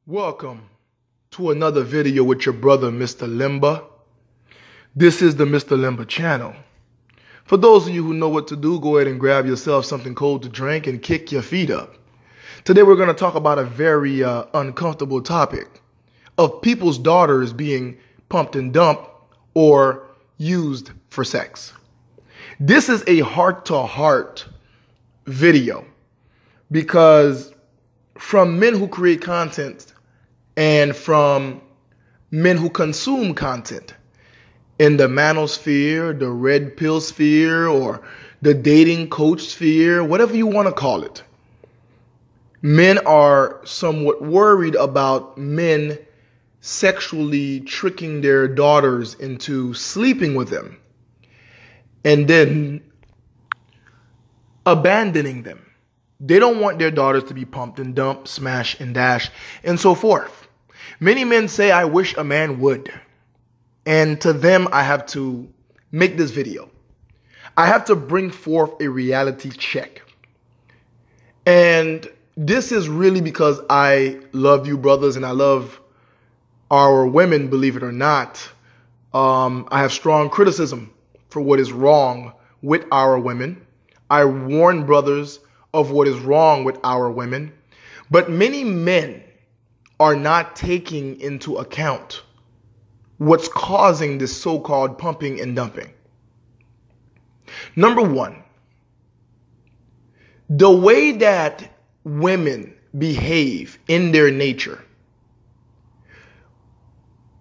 Welcome to another video with your brother, Mr. Limba. This is the Mr. Limba channel. For those of you who know what to do, go ahead and grab yourself something cold to drink and kick your feet up. Today we're going to talk about a very uncomfortable topic of people's daughters being pumped and dumped or used for sex. This is a heart-to-heart video because from men who create content and from men who consume content in the Manosphere, the red pill sphere, or the dating coach sphere, whatever you want to call it. Men are somewhat worried about men sexually tricking their daughters into sleeping with them and then abandoning them. They don't want their daughters to be pumped and dumped, smash and dash, and so forth. Many men say, I wish a man would. And to them, I have to make this video. I have to bring forth a reality check. And this is really because I love you brothers and I love our women, believe it or not. I have strong criticism for what is wrong with our women. I warn brothers of what is wrong with our women. But many men are not taking into account what's causing this so-called pumping and dumping. Number one, the way that women behave in their nature.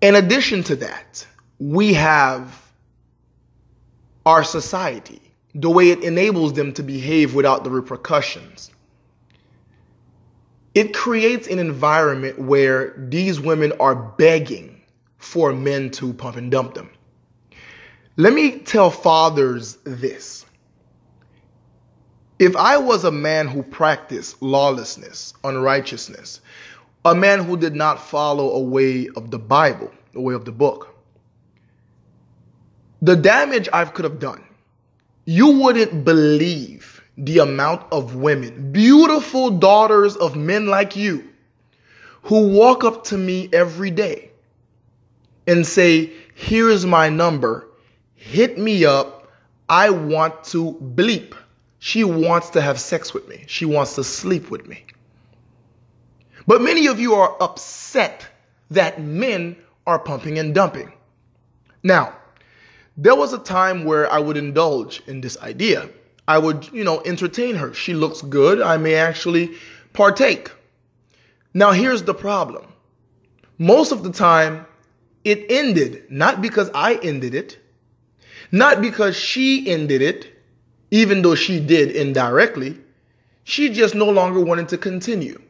In addition to that, we have our society, the way it enables them to behave without the repercussions. It creates an environment where these women are begging for men to pump and dump them. Let me tell fathers this. If I was a man who practiced lawlessness, unrighteousness, a man who did not follow a way of the Bible, the way of the book, the damage I could have done, you wouldn't believe the amount of women, beautiful daughters of men like you, who walk up to me every day and say, here's my number, hit me up, I want to bleep. She wants to have sex with me. She wants to sleep with me. But many of you are upset that men are pumping and dumping. Now, there was a time where I would indulge in this idea. I would, entertain her. She looks good. I may actually partake. Now, here's the problem. Most of the time, it ended not because I ended it, not because she ended it, even though she did indirectly. She just no longer wanted to continue.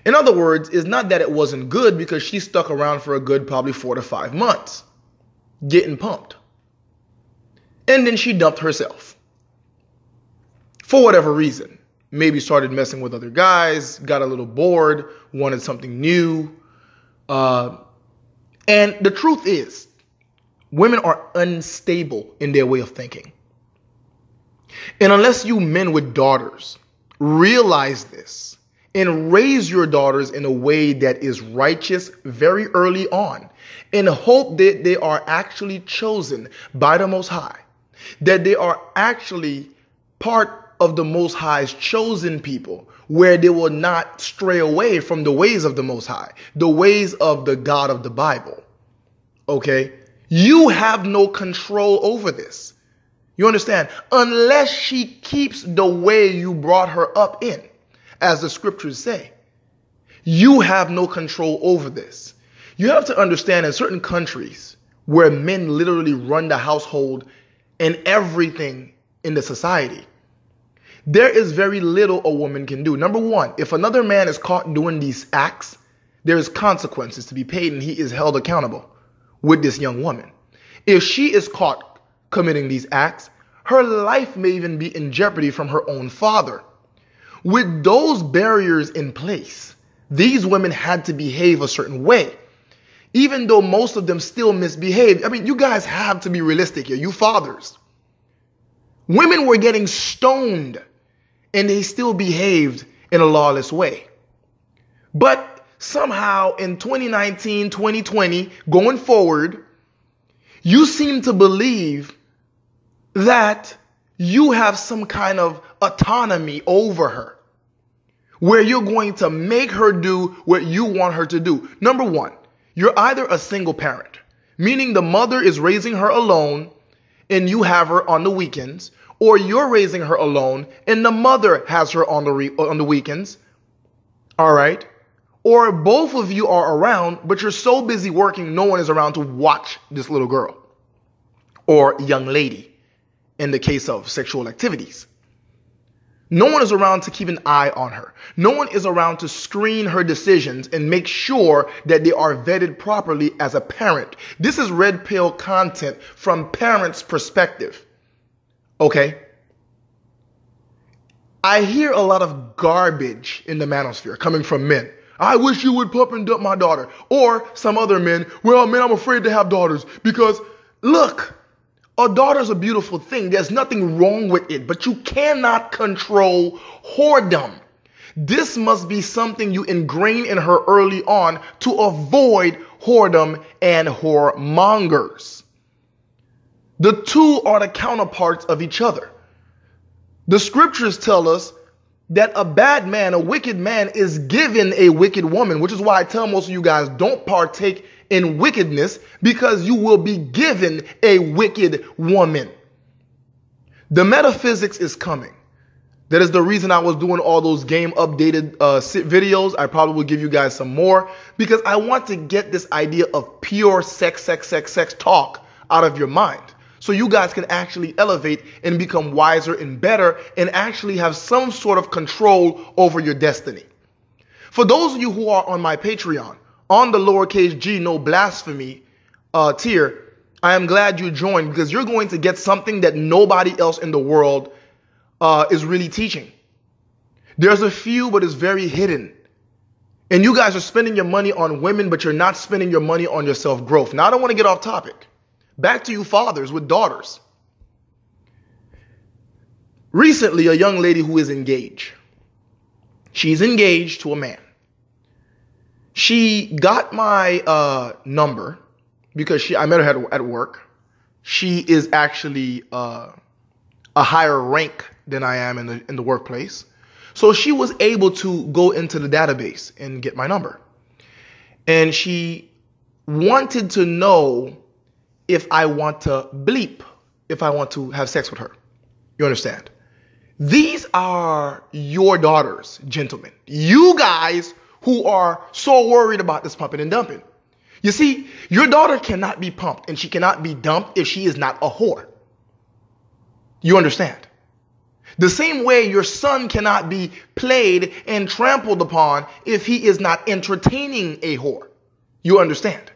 In other words, it's not that it wasn't good because she stuck around for a good probably 4 to 5 months getting pumped. And then she dumped herself. For whatever reason. Maybe started messing with other guys, got a little bored, wanted something new. And the truth is, women are unstable in their way of thinking. And unless you men with daughters realize this and raise your daughters in a way that is righteous very early on and hope that they are actually chosen by the Most High, that they are actually part of the Most High's chosen people, where they will not stray away from the ways of the Most High, the ways of the God of the Bible. Okay? You have no control over this. You understand? Unless she keeps the way you brought her up in, as the scriptures say, you have no control over this. You have to understand in certain countries where men literally run the household and everything in the society, there is very little a woman can do. Number one, if another man is caught doing these acts, there is consequences to be paid and he is held accountable with this young woman. If she is caught committing these acts, her life may even be in jeopardy from her own father. With those barriers in place, these women had to behave a certain way, even though most of them still misbehaved. I mean, you guys have to be realistic here, you fathers. Women were getting stoned and they still behaved in a lawless way. But somehow in 2019, 2020, going forward, you seem to believe that you have some kind of autonomy over her, where you're going to make her do what you want her to do. Number one, you're either a single parent, meaning the mother is raising her alone and you have her on the weekends, or you're raising her alone and the mother has her on the weekends. All right. Or both of you are around, but you're so busy working, no one is around to watch this little girl or young lady in the case of sexual activities. No one is around to keep an eye on her. No one is around to screen her decisions and make sure that they are vetted properly as a parent. This is red pill content from parents' perspective. Okay? I hear a lot of garbage in the manosphere coming from men. I wish you would pup and dump my daughter. Or some other men, well, man, I'm afraid to have daughters because, look, a daughter's a beautiful thing. There's nothing wrong with it, but you cannot control whoredom. This must be something you ingrain in her early on to avoid whoredom and whoremongers. The two are the counterparts of each other. The scriptures tell us that a bad man, a wicked man, is given a wicked woman, which is why I tell most of you guys, don't partake in wickedness, because you will be given a wicked woman. The metaphysics is coming. That is the reason I was doing all those game updated videos. I probably will give you guys some more, because I want to get this idea of pure sex talk out of your mind, so you guys can actually elevate and become wiser and better and actually have some sort of control over your destiny. For those of you who are on my Patreon, on the lowercase g, no blasphemy tier, I am glad you joined, because you're going to get something that nobody else in the world is really teaching. There's a few, but it's very hidden. And you guys are spending your money on women, but you're not spending your money on your self-growth. Now, I don't want to get off topic. Back to you fathers with daughters. Recently, a young lady who is engaged. She's engaged to a man. She got my number because I met her at work. She is actually a higher rank than I am in the workplace. So she was able to go into the database and get my number. And she wanted to know if I want to bleep, if I want to have sex with her. You understand? These are your daughters, gentlemen. You guys who are so worried about this pumping and dumping. You see, your daughter cannot be pumped and she cannot be dumped if she is not a whore. You understand? The same way your son cannot be played and trampled upon if he is not entertaining a whore. You understand?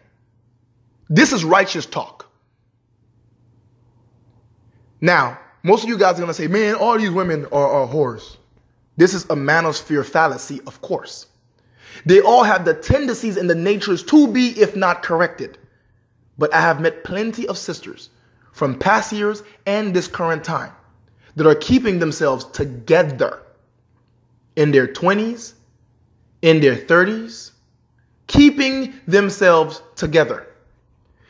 This is righteous talk. Now, most of you guys are going to say, man, all these women are whores. This is a manosphere fallacy, of course. They all have the tendencies and the natures to be, if not corrected. But I have met plenty of sisters from past years and this current time that are keeping themselves together in their 20s, in their 30s, keeping themselves together.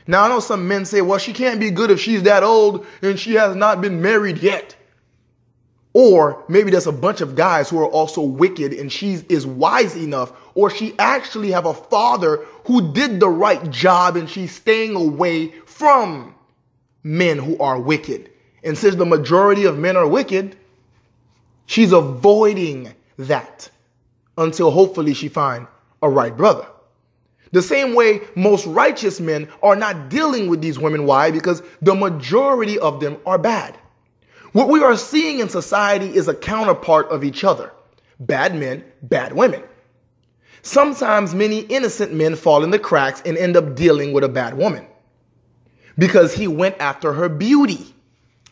Now, I know some men say, well, she can't be good if she's that old and she has not been married yet. Or maybe there's a bunch of guys who are also wicked and she is wise enough, or she actually have a father who did the right job and she's staying away from men who are wicked. And since the majority of men are wicked, she's avoiding that until hopefully she find a right brother. The same way most righteous men are not dealing with these women. Why? Because the majority of them are bad. What we are seeing in society is a counterpart of each other. Bad men, bad women. Sometimes many innocent men fall in the cracks and end up dealing with a bad woman because he went after her beauty.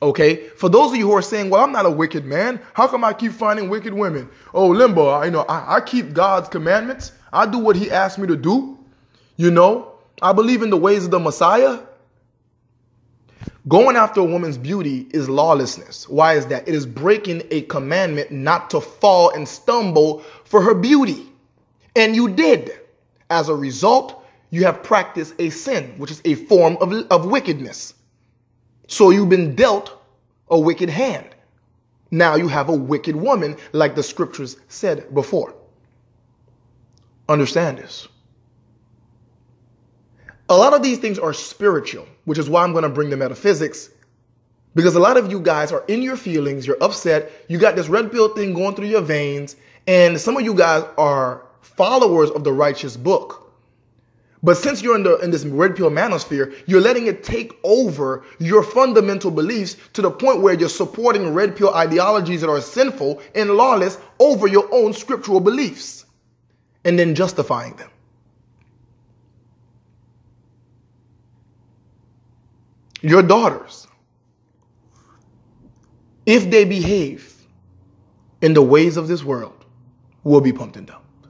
Okay, for those of you who are saying, well, I'm not a wicked man. How come I keep finding wicked women? Oh, Limbo, I keep God's commandments. I do what he asked me to do. I believe in the ways of the Messiah. Going after a woman's beauty is lawlessness. Why is that? It is breaking a commandment not to fall and stumble for her beauty. And you did. As a result, you have practiced a sin, which is a form of wickedness. So you've been dealt a wicked hand. Now you have a wicked woman, like the scriptures said before. Understand this. A lot of these things are spiritual, which is why I'm going to bring the metaphysics. Because a lot of you guys are in your feelings, you're upset, you got this red pill thing going through your veins, and some of you guys are followers of the righteous book. But since you're in this red pill manosphere, you're letting it take over your fundamental beliefs to the point where you're supporting red pill ideologies that are sinful and lawless over your own scriptural beliefs and then justifying them. Your daughters, if they behave in the ways of this world, will be pumped and dumped.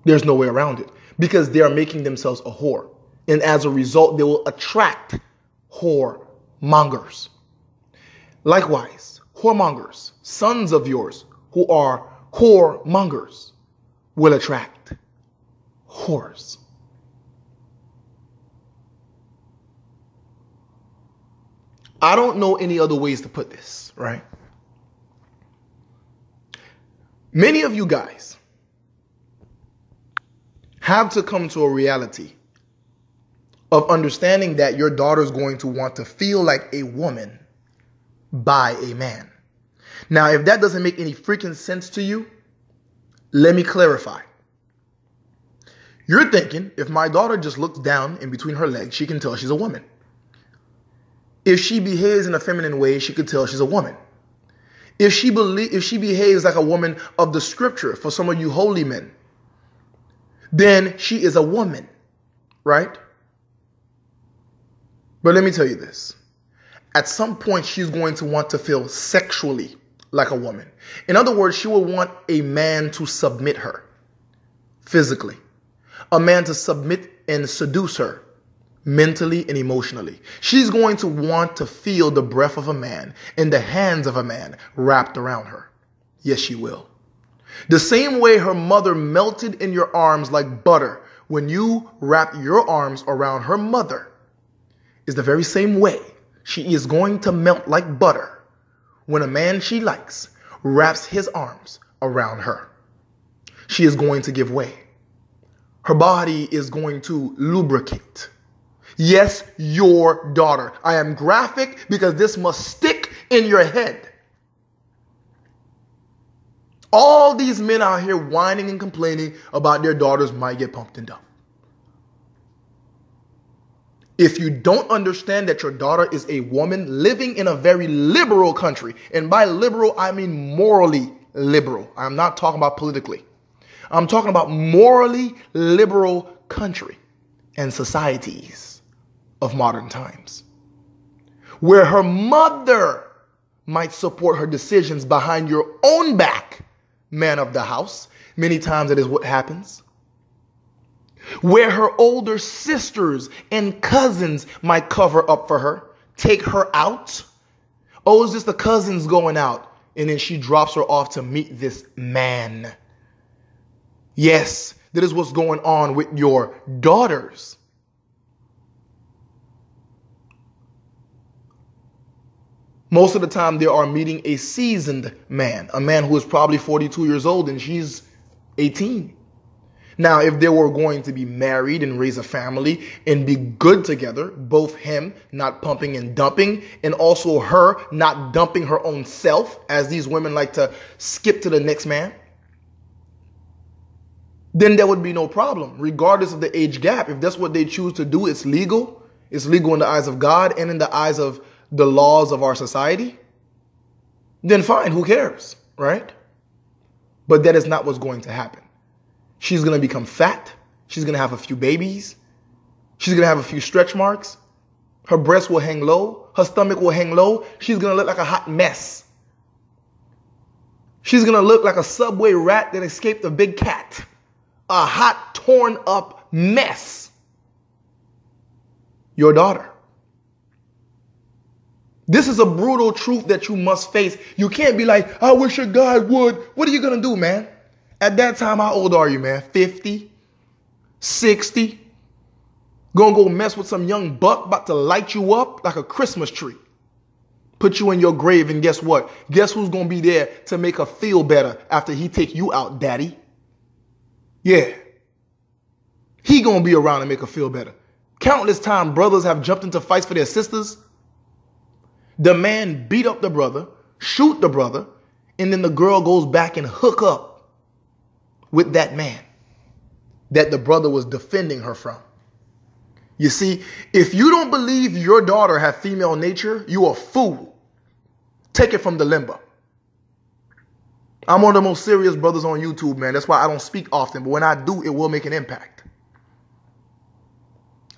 There's no way around it. Because they are making themselves a whore. And as a result, they will attract whoremongers. Likewise, whoremongers, sons of yours who are whoremongers, will attract whores. I don't know any other ways to put this, right? Many of you guys have to come to a reality of understanding that your daughter is going to want to feel like a woman by a man. Now, if that doesn't make any freaking sense to you, let me clarify. You're thinking, if my daughter just looks down in between her legs, she can tell she's a woman. If she behaves in a feminine way, she could tell she's a woman. If she behaves like a woman of the scripture, for some of you holy men, then she is a woman, right? But let me tell you this. At some point, she's going to want to feel sexually like a woman. In other words, she will want a man to submit her physically, a man to submit and seduce her mentally and emotionally. She's going to want to feel the breath of a man and the hands of a man wrapped around her. Yes, she will. The same way her mother melted in your arms like butter when you wrap your arms around her mother is the very same way she is going to melt like butter when a man she likes wraps his arms around her. She is going to give way. Her body is going to lubricate. Yes, your daughter. I am graphic because this must stick in your head. All these men out here whining and complaining about their daughters might get pumped and dumped. If you don't understand that your daughter is a woman living in a very liberal country, and by liberal, I mean morally liberal. I'm not talking about politically. I'm talking about morally liberal country and societies of modern times, where her mother might support her decisions behind your own back, man of the house. Many times that is what happens. Where her older sisters and cousins might cover up for her, take her out. Oh, it's just the cousins going out. And then she drops her off to meet this man. Yes, that is what's going on with your daughters. Most of the time they are meeting a seasoned man, a man who is probably 42 years old and she's 18. Now, if they were going to be married and raise a family and be good together, both him not pumping and dumping, and also her not dumping her own self, as these women like to skip to the next man, then there would be no problem, regardless of the age gap. If that's what they choose to do, it's legal. It's legal in the eyes of God and in the eyes of the laws of our society. Then fine, who cares, right? But that is not what's going to happen. She's going to become fat. She's going to have a few babies. She's going to have a few stretch marks. Her breasts will hang low. Her stomach will hang low. She's going to look like a hot mess. She's going to look like a subway rat that escaped a big cat. A hot, torn up mess. Your daughter. This is a brutal truth that you must face. You can't be like, I wish a guy would. What are you going to do, man? At that time, how old are you, man? 50? 60. Gonna go mess with some young buck about to light you up like a Christmas tree. Put you in your grave, and guess what? Guess who's gonna be there to make her feel better after he take you out, daddy? Yeah. He gonna be around to make her feel better. Countless times brothers have jumped into fights for their sisters. The man beat up the brother, shoot the brother, and then the girl goes back and hook up with that man that the brother was defending her from. You see, if you don't believe your daughter has female nature, you a fool. Take it from the limber. I'm one of the most serious brothers on YouTube, man. That's why I don't speak often, but when I do, it will make an impact.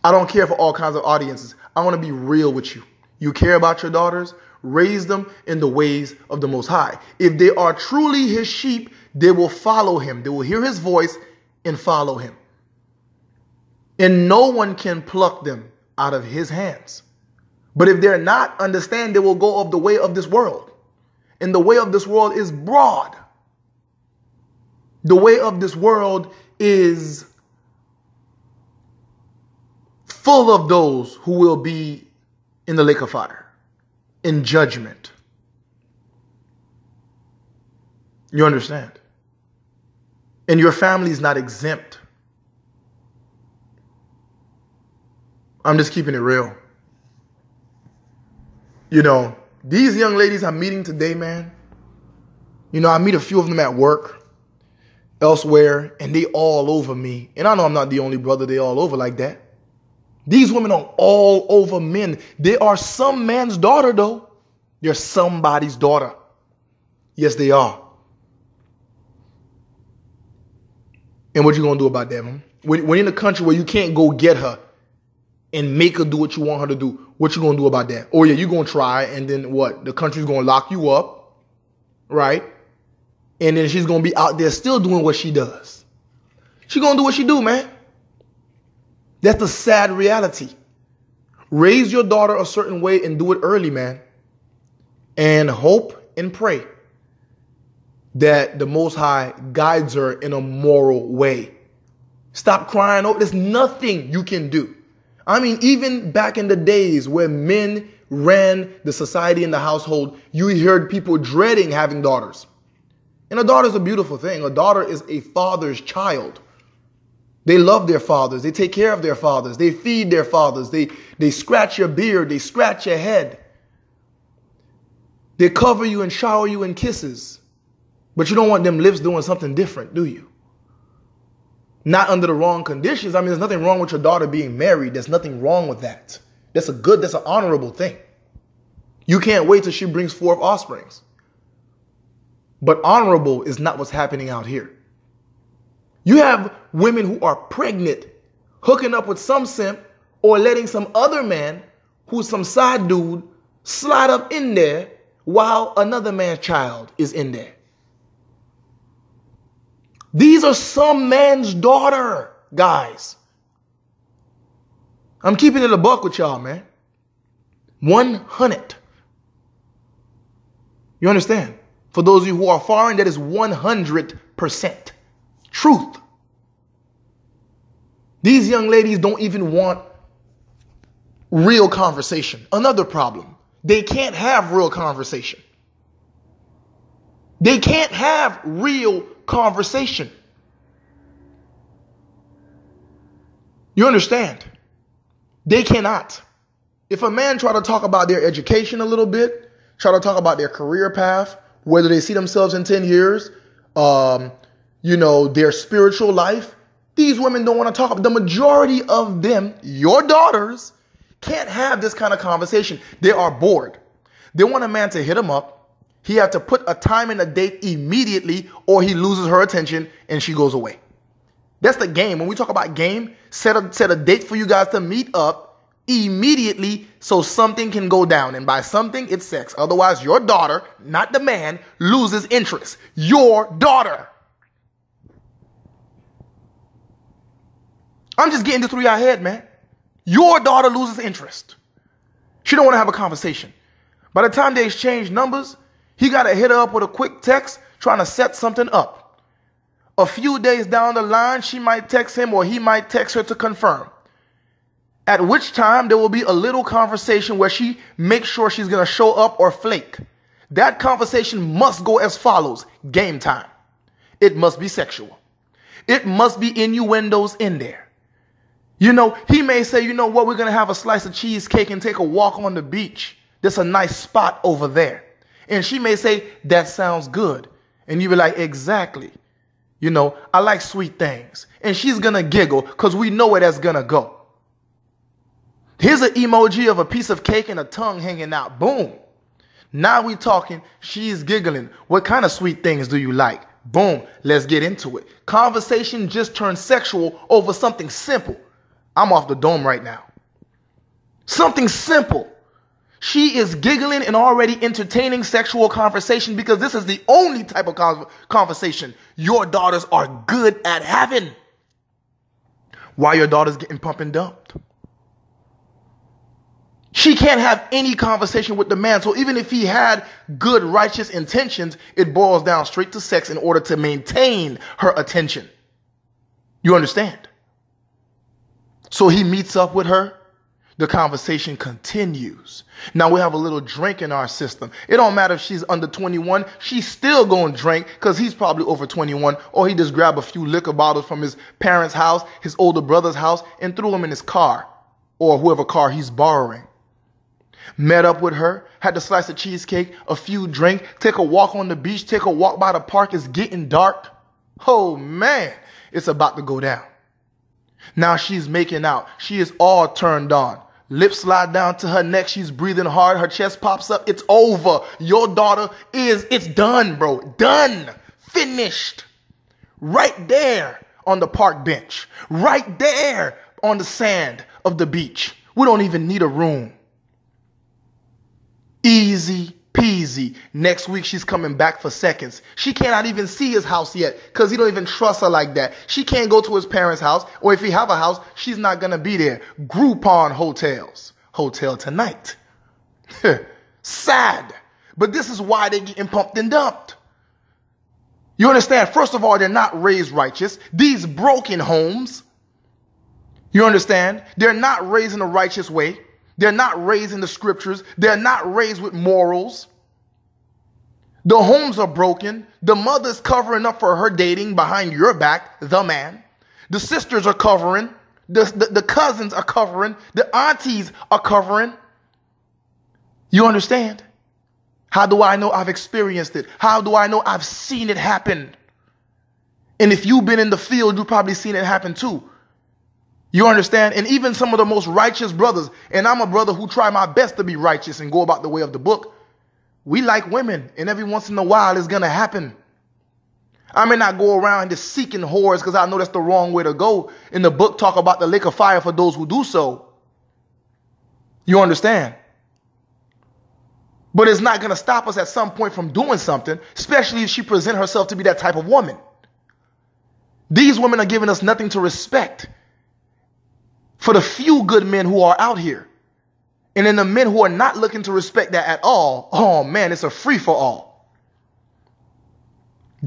I don't care for all kinds of audiences. I want to be real with you. You care about your daughters, raise them in the ways of the Most High. If they are truly his sheep, they will follow him. They will hear his voice and follow him. And no one can pluck them out of his hands. But if they're not, understand they will go of the way of this world. And the way of this world is broad. The way of this world is full of those who will be in the lake of fire, in judgment. You understand? And your family is not exempt. I'm just keeping it real. You know, these young ladies I'm meeting today, man, you know, I meet a few of them at work, elsewhere, and they all over me. And I know I'm not the only brother they all over like that. These women are all over men. They are some man's daughter, though. They're somebody's daughter. Yes, they are. And what you gonna do about that, man? When you're in a country where you can't go get her and make her do what you want her to do, what you gonna do about that? Oh yeah, you're gonna try, and then what? The country's gonna lock you up, right? And then she's gonna be out there still doing what she does. She gonna do what she do, man. That's the sad reality. Raise your daughter a certain way and do it early, man. And hope and pray that the Most High guides her in a moral way. Stop crying. Oh, there's nothing you can do. I mean, even back in the days where men ran the society and the household, you heard people dreading having daughters. And a daughter is a beautiful thing. A daughter is a father's child. They love their fathers. They take care of their fathers. They feed their fathers. They scratch your beard. They scratch your head. They cover you and shower you in kisses. But you don't want them lips doing something different, do you? Not under the wrong conditions. I mean, there's nothing wrong with your daughter being married. There's nothing wrong with that. That's an honorable thing. You can't wait till she brings forth offsprings. But honorable is not what's happening out here. You have women who are pregnant, hooking up with some simp or letting some other man who's some side dude slide up in there while another man's child is in there. These are some man's daughter, guys. I'm keeping it a buck with y'all, man. 100. You understand? For those of you who are foreign, that is 100% truth. These young ladies don't even want real conversation. Another problem. They can't have real conversation. They can't have real conversation. You understand? They cannot. If a man try to talk about their education a little bit, try to talk about their career path, whether they see themselves in 10 years, their spiritual life, these women don't want to talk. The majority of them, your daughters, can't have this kind of conversation. They are bored. They want a man to hit them up. He have to put a time and a date immediately, or he loses her attention and she goes away. That's the game. When we talk about game, set a date for you guys to meet up immediately so something can go down. And by something, it's sex. Otherwise, your daughter, not the man, loses interest. Your daughter. I'm just getting this through your head, man. Your daughter loses interest. She don't want to have a conversation. By the time they exchange numbers, he got to hit her up with a quick text trying to set something up. A few days down the line, she might text him or he might text her to confirm. At which time there will be a little conversation where she makes sure she's going to show up or flake. That conversation must go as follows. Game time. It must be sexual. It must be innuendos in there. You know, he may say, you know what, we're going to have a slice of cheesecake and take a walk on the beach. There's a nice spot over there. And she may say, that sounds good. And you be like, exactly. You know, I like sweet things. And she's going to giggle because we know where that's going to go. Here's an emoji of a piece of cake and a tongue hanging out. Boom. Now we talking. She's giggling. What kind of sweet things do you like? Boom. Let's get into it. Conversation just turned sexual over something simple. I'm off the dome right now. Something simple. She is giggling and already entertaining sexual conversation because this is the only type of conversation your daughters are good at having. Why your daughter's getting pumped and dumped? She can't have any conversation with the man. So even if he had good, righteous intentions, it boils down straight to sex in order to maintain her attention. You understand? So he meets up with her. The conversation continues. Now we have a little drink in our system. It don't matter if she's under 21. She's still going to drink because he's probably over 21. Or he just grabbed a few liquor bottles from his parents' house, his older brother's house, and threw them in his car or whoever car he's borrowing. Met up with her, had to slice of cheesecake, a few drink, take a walk on the beach, take a walk by the park. It's getting dark. Oh man, it's about to go down. Now she's making out. She is all turned on. Lips slide down to her neck. She's breathing hard. Her chest pops up. It's over. Your daughter it's done, bro. Done. Finished. Right there on the park bench. Right there on the sand of the beach. We don't even need a room. Easy peasy. Next week, she's coming back for seconds. She cannot even see his house yet because he don't even trust her like that. She can't go to his parents' house, or if he have a house, she's not going to be there. Groupon hotels. Hotel tonight. Sad. But this is why they're getting pumped and dumped. You understand? First of all, they're not raised righteous. These broken homes, you understand? They're not raised in a righteous way. They're not raised in the scriptures. They're not raised with morals. The homes are broken. The mother's covering up for her dating behind your back, the man. The sisters are covering. The cousins are covering. The aunties are covering. You understand? How do I know I've experienced it? How do I know I've seen it happen? And if you've been in the field, you've probably seen it happen too. You understand? And even some of the most righteous brothers, and I'm a brother who try my best to be righteous and go about the way of the book. We like women, and every once in a while it's going to happen. I may not go around just seeking whores because I know that's the wrong way to go. In the book, talk about the lake of fire for those who do so. You understand? But it's not going to stop us at some point from doing something, especially if she presents herself to be that type of woman. These women are giving us nothing to respect. For the few good men who are out here. And then the men who are not looking to respect that at all, oh man, it's a free for all.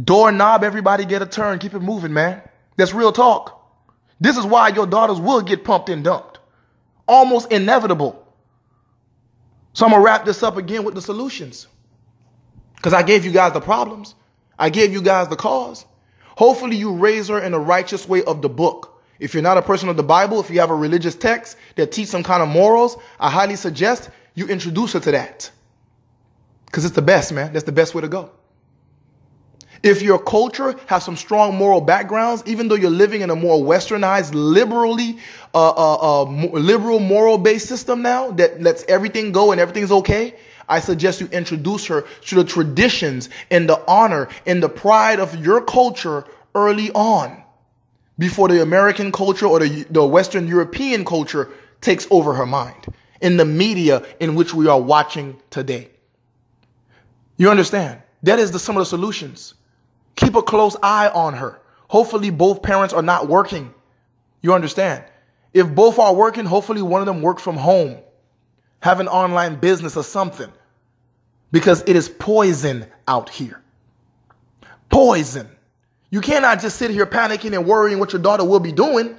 Doorknob, everybody get a turn. Keep it moving, man. That's real talk. This is why your daughters will get pumped and dumped. Almost inevitable. So I'm going to wrap this up again with the solutions. Because I gave you guys the problems. I gave you guys the cause. Hopefully you raise her in the righteous way of the book. If you're not a person of the Bible, if you have a religious text that teach some kind of morals, I highly suggest you introduce her to that. Because it's the best, man. That's the best way to go. If your culture has some strong moral backgrounds, even though you're living in a more westernized, liberal moral-based system now that lets everything go and everything's okay, I suggest you introduce her to the traditions and the honor and the pride of your culture early on, before the American culture or the Western European culture takes over her mind in the media in which we are watching today. You understand? That is some of the solutions. Keep a close eye on her. Hopefully both parents are not working. You understand? If both are working, hopefully one of them works from home. Have an online business or something. Because it is poison out here. Poison. You cannot just sit here panicking and worrying what your daughter will be doing.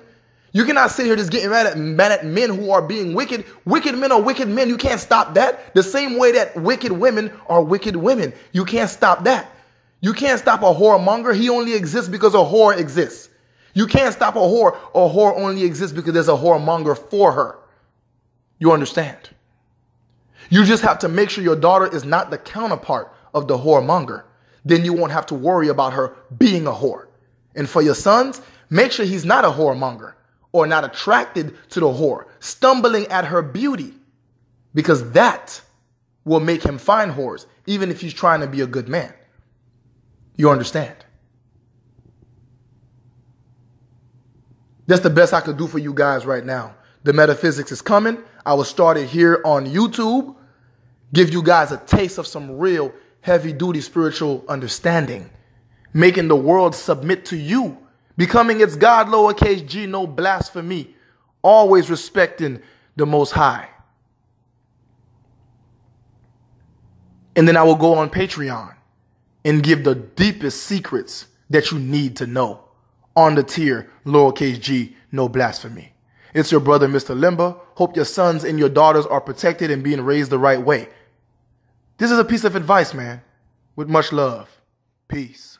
You cannot sit here just getting mad at men who are being wicked. Wicked men are wicked men. You can't stop that. The same way that wicked women are wicked women. You can't stop that. You can't stop a whoremonger. He only exists because a whore exists. You can't stop a whore. A whore only exists because there's a whoremonger for her. You understand? You just have to make sure your daughter is not the counterpart of the whoremonger. Then you won't have to worry about her being a whore. And for your sons, make sure he's not a whoremonger or not attracted to the whore, stumbling at her beauty, because that will make him find whores, even if he's trying to be a good man. You understand? That's the best I could do for you guys right now. The metaphysics is coming. I will start it here on YouTube. Give you guys a taste of some real heavy-duty spiritual understanding. Making the world submit to you. Becoming its God, lowercase g, no blasphemy. Always respecting the Most High. And then I will go on Patreon and give the deepest secrets that you need to know on the tier, lowercase g, no blasphemy. It's your brother, Mr. Limba. Hope your sons and your daughters are protected and being raised the right way. This is a piece of advice, man. With much love. Peace.